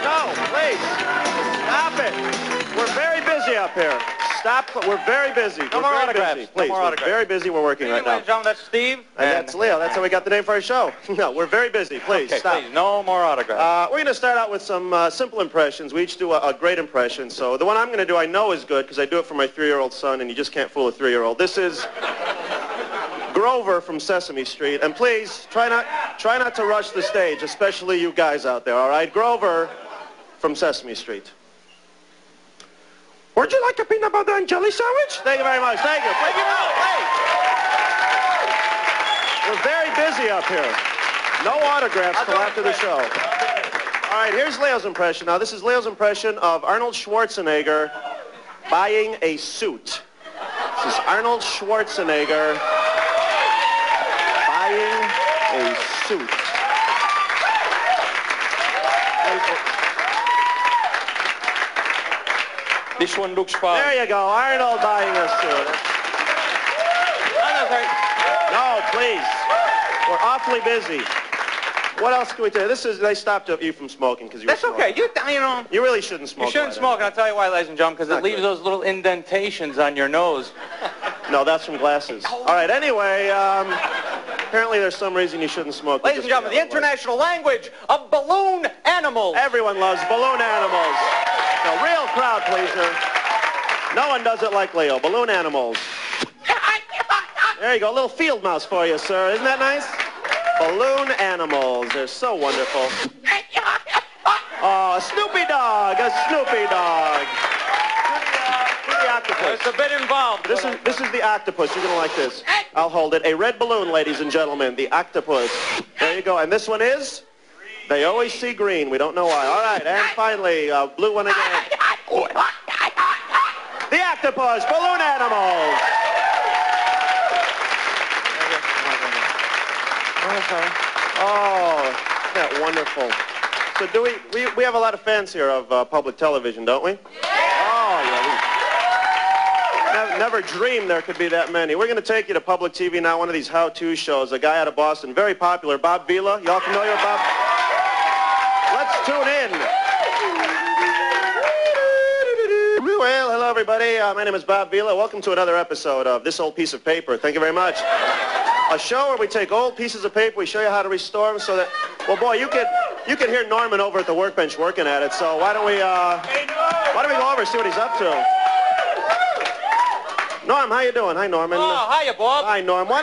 no, please. Stop it. We're very busy up here. Stop, we're very busy. No more autographs. Please, no more autographs. We're very busy. We're working right now. Ladies and gentlemen, that's Steve. And that's Leo. That's how we got the name for our show. No, we're very busy. Please, okay, stop. Please, no more autographs. We're going to start out with some simple impressions. We each do a great impression. So the one I'm going to do I know is good because I do it for my 3-year-old son, and you just can't fool a 3-year-old. This is Grover from Sesame Street. And please, try not to rush the stage, especially you guys out there, all right? Grover from Sesame Street. Would you like a peanut butter and jelly sandwich? Thank you very much. Thank you. Thank you. We're very busy up here. No autographs till after the show. All right, here's Leo's impression. Now, this is Leo's impression of Arnold Schwarzenegger buying a suit. This is Arnold Schwarzenegger buying a suit. This one looks fine. There you go, Arnold buying a suit. No, please. We're awfully busy. What else can we tell you? They stopped you from smoking because you were smoking. That's okay. You know. You really shouldn't smoke. You shouldn't smoke, and I'll tell you why, ladies and gentlemen, because it leaves those little indentations on your nose. No, that's from glasses. All right, anyway, apparently there's some reason you shouldn't smoke. Ladies and gentlemen, the international language of balloon animals. Everyone loves balloon animals. A real crowd pleaser. No one does it like Leo. Balloon animals. There you go. A little field mouse for you, sir. Isn't that nice? Balloon animals. They're so wonderful. Oh, a Snoopy dog. A Snoopy dog. The octopus. It's a bit involved. This is the octopus. You're going to like this. I'll hold it. A red balloon, ladies and gentlemen. The octopus. There you go. And this one is? They always see green. We don't know why. All right. And finally, blue one again. The octopus. Balloon animals. Oh, isn't that wonderful? So do we have a lot of fans here of public television, don't we? Oh, yeah. Never dreamed there could be that many. We're going to take you to public TV now, one of these how-to shows. A guy out of Boston, very popular, Bob Vila. Y'all familiar with Bob? Let's tune in. Well, hello, everybody. My name is Bob Vila. Welcome to another episode of This Old Piece of Paper. Thank you very much. A show where we take old pieces of paper, we show you how to restore them so that, well, boy, you could hear Norman over at the workbench working at it. So why don't we go over and see what he's up to? Norm, how you doing? Hi, Norman. Oh, hiya, Bob. Hi, Norm. Why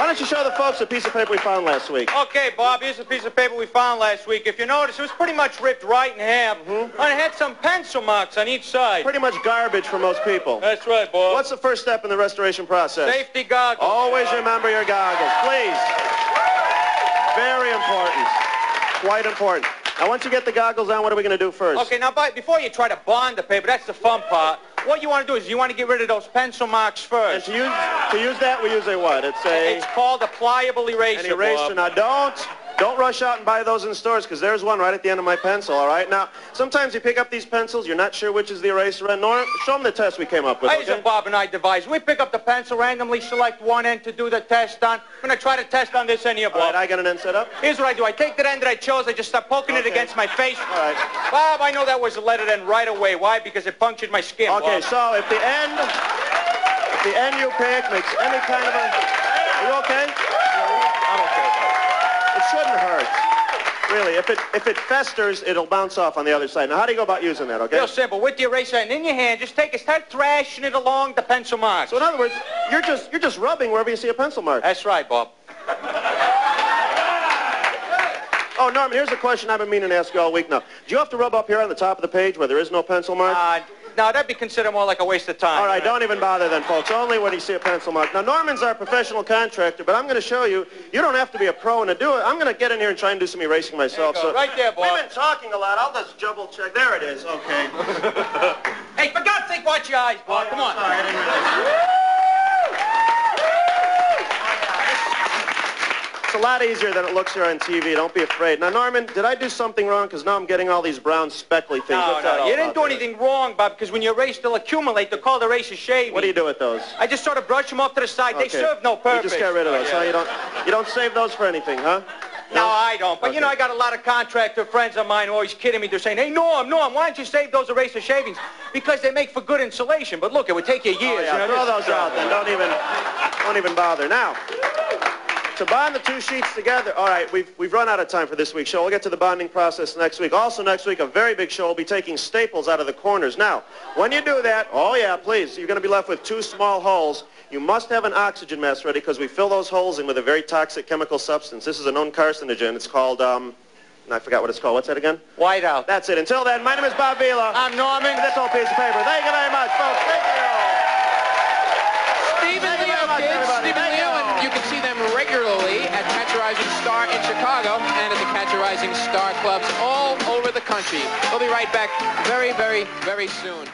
don't you show the folks a piece of paper we found last week? Okay, Bob, here's a piece of paper we found last week. If you notice, it was pretty much ripped right in half. And it had some pencil marks on each side. Pretty much garbage for most people. That's right, Bob. What's the first step in the restoration process? Safety goggles. Always remember your goggles, please. Very important. Quite important. Now, once you get the goggles on, what are we going to do first? Okay, now, before you try to bond the paper, that's the fun part. What you want to do is you want to get rid of those pencil marks first. And to use that, we use a what? It's called a pliable eraser, an eraser. Bob. Now, don't rush out and buy those in stores, because there's one right at the end of my pencil, all right? Now, sometimes you pick up these pencils, you're not sure which is the eraser end. Norm, show them the test we came up with, Here's what Bob and I devised. We pick up the pencil, randomly select one end to do the test on. I'm going to try to test on this end here, Bob. All right, I got an end set up. Here's what I do. I take that end that I chose, I just start poking it against my face. All right. Bob, I know that was the leaded end right away. Why? Because it punctured my skin, Okay, Bob. so if the end you pick makes any kind of a... Are you okay? I'm okay, Bob. It shouldn't hurt. Really, if it festers, it'll bounce off on the other side. Now, how do you go about using that, okay? Real simple. With the eraser and in your hand, just start thrashing it along the pencil marks. So in other words, you're just rubbing wherever you see a pencil mark. That's right, Bob. Oh, Norman, here's a question I've been meaning to ask you all week now. Do you have to rub up here on the top of the page where there is no pencil mark? No, that'd be considered more like a waste of time. All right, don't even bother then, folks. Only when you see a pencil mark. Now, Norman's our professional contractor, but I'm going to show you, you don't have to be a pro and to do it. I'm going to get in here and try and do some erasing myself. There you go. Right there, Bob. We've been talking a lot. I'll just double check. There it is. Okay. Hey, for God's sake, watch your eyes, Bob. Come on. Sorry, I didn't realize. It's a lot easier than it looks here on TV. Don't be afraid. Now, Norman, did I do something wrong? Because now I'm getting all these brown speckly things. No, you didn't do anything wrong, Bob, because when you erase, they'll accumulate. They're called eraser shaving. What do you do with those? I just sort of brush them off to the side. Okay. They serve no purpose. You just get rid of those, huh? You don't save those for anything, huh? No, I don't. But, you know, I got a lot of contractor friends of mine who always kidding me. They're saying, hey, Norm, why don't you save those eraser shavings? Because they make for good insulation. But look, it would take you years. Oh, yeah. You know, Throw those out then. Don't even bother. Now, to bond the two sheets together, all right, we've run out of time for this week's show. We'll get to the bonding process next week. Also next week, a very big show. We'll be taking staples out of the corners. Now, when you do that, oh yeah, please, you're going to be left with two small holes. You must have an oxygen mask ready because we fill those holes in with a very toxic chemical substance. This is a known carcinogen. It's called, I forgot what it's called. What's that again? Whiteout. That's it. Until then, my name is Bob Vila. I'm Norman. This old piece of paper. Thank you very much, folks. Thank you. Stephen Leo, kids. Stephen Leo, and you can see them regularly at Catch a Rising Star in Chicago and at the Catch a Rising Star clubs all over the country. We'll be right back very, very, very soon.